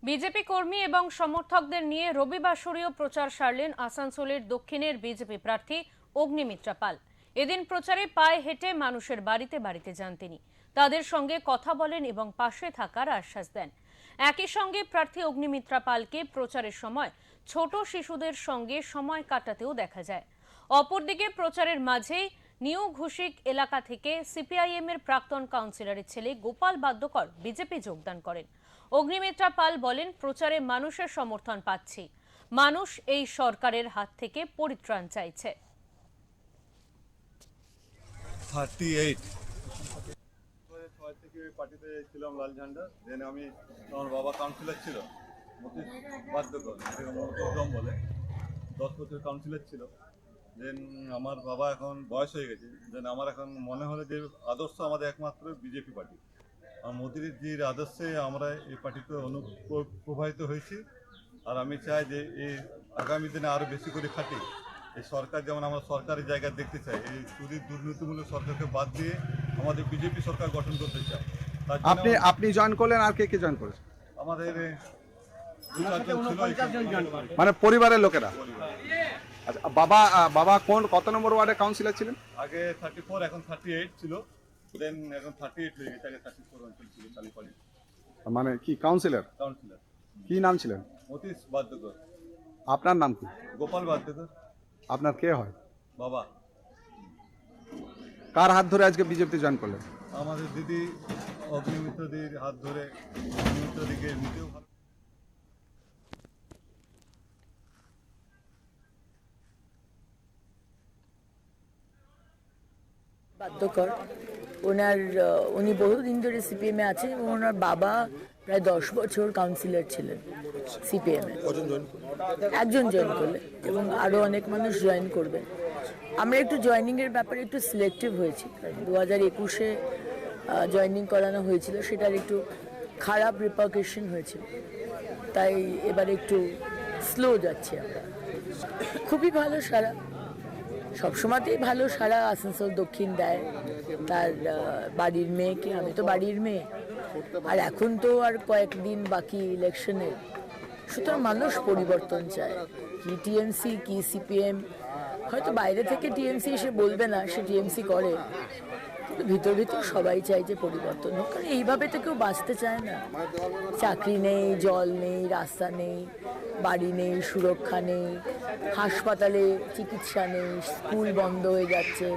BJP কর্মী এবং সমর্থকদের নিয়ে রবিবাসরীয় প্রচার সারলেন আসানসোলের দক্ষিণের বিজেপি প্রার্থী অগ্নিমিত্রা পাল। এদিন প্রচারে পায়ে হেঁটে মানুষের বাড়িতে বাড়িতে যান তিনি, তাদের সঙ্গে কথা বলেন এবং পাশে থাকার আশ্বাস দেন। একই সঙ্গে প্রার্থী অগ্নিমিত্রা পালকে প্রচারের সময় ছোট শিশুদের সঙ্গে সময় কাটাতেও দেখা যায়। অপরদিকে প্রচারের মাঝেই নিউ ঘুষিক এলাকা থেকে সিপিআইএম এর প্রাক্তন কাউন্সিলরের ছেলে গোপাল বাদ্যকর বিজেপি যোগদান করেন। অগ্নিমিত্রা পাল বলেন, প্রচারে মানুষের সমর্থন পাচ্ছি, মানুষ এই সরকারের হাত থেকে পরিত্রাণ চাইছে। 38 থেকে পার্টিতে ছিলাম লাল ঝান্ডা। দেন আমি আমার বাবা কাউন্সিলর ছিল মতিশ বাদ্যকর বলে 10 বছর কাউন্সিলর ছিল। দেন আমার বাবা এখন বয়স হয়ে গেছে। দেন আমার এখন মনে হলো যে আদর্শ আমাদের একমাত্র বিজেপি পার্টি। আর মোদিজির আদর্শে আমরা এই পার্টিতে অনুপ্রবাহিত হয়েছি। আর আমি চাই যে এই আগামী দিনে আরও বেশি করে খাটি এই সরকার, যেমন আমরা সরকারি জায়গা দেখতে চাই, এই চুরি দুর্নীতিমূলক সরকারকে বাদ দিয়ে আমাদের বিজেপি সরকার গঠন করতে চাই। আপনি জয়েন করলেন, আর কে জয়েন করেছে? আমাদের 2-4 জন ছিল, মানে পরিবারের লোকেরা। আচ্ছা, বাবা কত নম্বর ওয়ার্ডে কাউন্সিলর ছিলেন? আগে 34, এখন 38 ছিল। দেন এখন 38 হয়ে গেছে, আগে 34 অঞ্চল ছিল কালীপাড়ি। মানে কি কাউন্সিলর? কাউন্সিলর। কি নাম ছিলেন? মতিশ বাদ্যকর। আপনার নাম কি? গোপাল বাদ্যকর। আপনার কে হয়? বাবা। কার হাত ধরে আজকে বিজেপি জয়েন করলেন? আমাদের দিদি অগ্নিমিত্রদির হাত ধরে। অগ্নিমিত্রদিকে এমনিতেও ভালো। বাদ্যকর উনি বহুদিন ধরে সিপিএমে আছেন এবং ওনার বাবা প্রায় 10 বছর কাউন্সিলর ছিলেন সিপিএমে। একজন জয়েন করলেন এবং আরও অনেক মানুষ জয়েন করবেন। আমরা একটু জয়েনিংয়ের ব্যাপারে একটু সিলেক্টিভ হয়েছি, কারণ 2021-এ জয়েনিং করানো হয়েছিল, সেটার একটু খারাপ রিপারকেশন হয়েছিল, তাই এবার একটু স্লো যাচ্ছি আমরা। খুবই ভালো সারা, সবসময়তেই ভালো সারা আসানসোল দক্ষিণ দেয় তার বাড়ির মেয়েকে। আমি তো বাড়ির মেয়ে, আর এখন তো আর কয়েকদিন বাকি ইলেকশনে, সুতরাং মানুষ পরিবর্তন চায়। কি টিএমসি কি সিপিএম, হয়তো বাইরে থেকে টিএমসি এসে বলবে না সে টিএমসি করে, কিন্তু ভিতর ভিতর সবাই চায় যে পরিবর্তন হোক। কারণ এইভাবে তো কেউ বাঁচতে চায় না। চাকরি নেই, জল নেই, রাস্তা নেই, বাড়ি নেই, সুরক্ষা নেই, হাসপাতালে চিকিৎসা নেই, স্কুল বন্ধ হয়ে যাচ্ছে,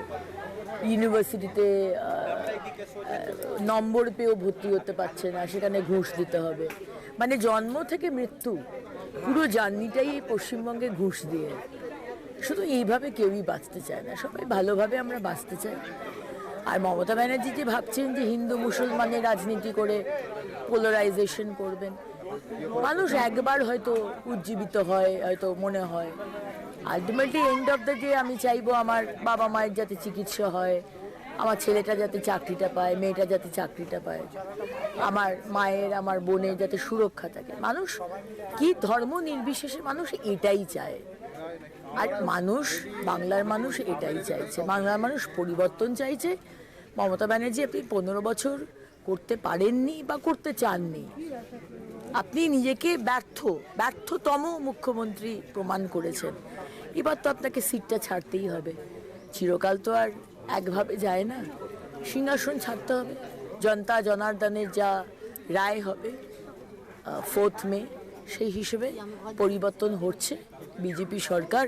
ইউনিভার্সিটিতে নম্বর পেয়েও ভর্তি হতে পারছে না, সেখানে ঘুষ দিতে হবে। মানে জন্ম থেকে মৃত্যু পুরো জার্নিটাই পশ্চিমবঙ্গে ঘুষ দিয়ে। শুধু এইভাবে কেউই বাঁচতে চায় না, সবাই ভালোভাবে আমরা বাঁচতে চাই। আর মমতা ব্যানার্জি যে ভাবছেন যে হিন্দু মুসলমানের রাজনীতি করে পোলারাইজেশন করবেন, মানুষ একবার হয়তো উজ্জীবিত হয়, হয়তো মনে হয়। Ultimately end of the day আমি চাইবো আমার বাবা মায়ের যাতে চিকিৎসা হয়, আমার ছেলেটা যাতে চাকরিটা পায়, মেয়েটা যাতে চাকরিটা পায়, আমার মায়ের আমার বোনের যাতে সুরক্ষা থাকে। মানুষ কি ধর্ম নির্বিশেষে মানুষ এটাই চায়। আর মানুষ, বাংলার মানুষ এটাই চাইছে, বাংলার মানুষ পরিবর্তন চাইছে। মমতা ব্যানার্জি আপনি 15 বছর করতে পারেননি বা করতে চাননি, আপনি নিজেকে ব্যর্থতম মুখ্যমন্ত্রী প্রমাণ করেছেন। এবার তো আপনাকে সিটটা ছাড়তেই হবে। চিরকাল তো আর একভাবে যায় না, সিংহাসন ছাড়তে হবে। জনতা জনার্দনের যা রায় হবে 4 মে, সেই হিসেবে পরিবর্তন হচ্ছে। বিজেপি সরকার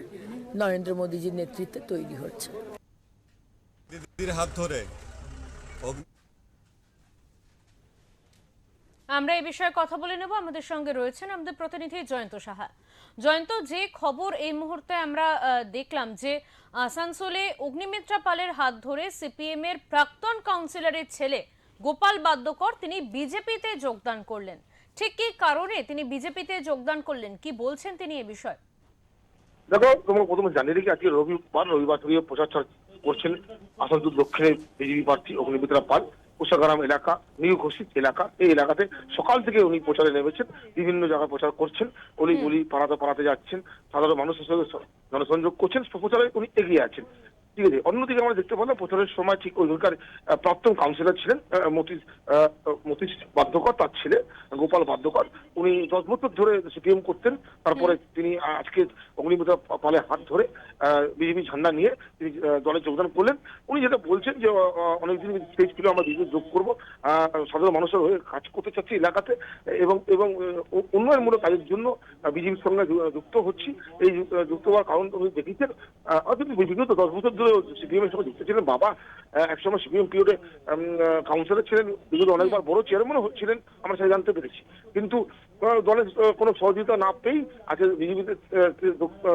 নরেন্দ্র মোদীজির নেতৃত্বে তৈরি হচ্ছে। দিদির হাত ধরে আমরা এই বিষয়ে কথা বলে নেব। আমাদের সঙ্গে রয়েছেন আমাদের প্রতিনিধি জয়ন্ত সাহা। জয়ন্ত, যে খবর এই মুহূর্তে আমরা দেখলাম যে আসানসোলে অগ্নিমিত্রা পালের হাত ধরে সিপিএম এর প্রাক্তন কাউন্সিলরের ছেলে গোপাল বাদ্যকর তিনি বিজেপিতে যোগদান করলেন। ঠিক কি কারণে তিনি বিজেপিতে যোগদান করলেন, কি বলছেন তিনি এ বিষয়ে? দেখো, তোমার প্রথমে জানিয়ে রেখে আজকে রবিবার প্রচার করছেন আসানসোল দক্ষিণের বিজেপি প্রার্থী অগ্নিমিত্রা পাল। কোষাগ্রাম এলাকা, নিউ ঘোষিত এলাকা, এই এলাকাতে সকাল থেকে উনি প্রচারে নেমেছেন, বিভিন্ন জায়গায় প্রচার করছেন, উনি পাড়াতে যাচ্ছেন, সাধারণ মানুষের সঙ্গে জনসংযোগ করছেন, প্রচারে উনি এগিয়ে আছেন। ঠিক আছে। অন্যদিকে আমরা দেখতে পেলাম প্রচারের সময় ঠিক ওইখানকার প্রাক্তন কাউন্সিলর ছিলেন মতিশ বাদ্যকর, তার ছেলে গোপাল বাদ্যকর, উনি 10 বছর ধরে সিপিএম করতেন, তারপরে তিনি আজকে অগ্নিমিত্রা পালে হাত ধরে বিজেপি ঝান্ডা নিয়ে তিনি দলে যোগদান করলেন। উনি যেটা বলছেন যে অনেকদিন স্টেজ ছিল আমরা বিজেপি যোগ করবো, সাধারণ মানুষের হয়ে কাজ করতে চাচ্ছি এলাকাতে এবং এবং উন্নয়নমূলক কাজের জন্য বিজেপির সঙ্গে যুক্ত হচ্ছি। এই যুক্ত হওয়ার কারণ উনি দেখেছেন বিগত 10 বছর ধরে সিপিএম এর সঙ্গে যুক্ত ছিলেন। বাবা একসময় সিপিএম পিরিয়ডে কাউন্সিলর ছিলেন, বিগত অনেকবার বড় চেয়ারম্যানও ছিলেন, আমরা সেটা জানতে পেরেছি। কিন্তু দলের কোনো সহযোগিতা না পেয়েই আজকে বিজেপিতে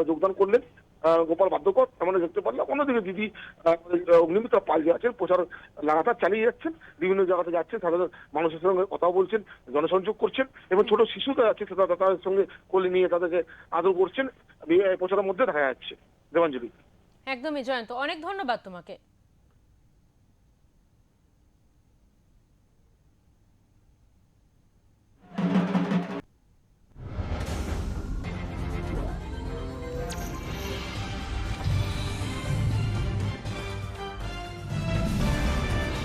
যোগদান করলেন গোপাল বাদ্যকর, আমরা দেখতে পারলাম। অন্যদিকে দিদি অগ্নিমিত্রা পাল যে আছেন প্রচার লাগাতার চালিয়ে যাচ্ছেন, বিভিন্ন জায়গাতে যাচ্ছেন, সাধারণ মানুষের সঙ্গে কথা বলছেন, জনসংযোগ করছেন এবং ছোট শিশুরা আছে তাদের সঙ্গে কোলে নিয়ে তাদেরকে আদর করছেন, প্রচারের মধ্যে দেখা যাচ্ছে। দেবাঞ্জলি। একদমই জয়ন্ত, অনেক ধন্যবাদ তোমাকে।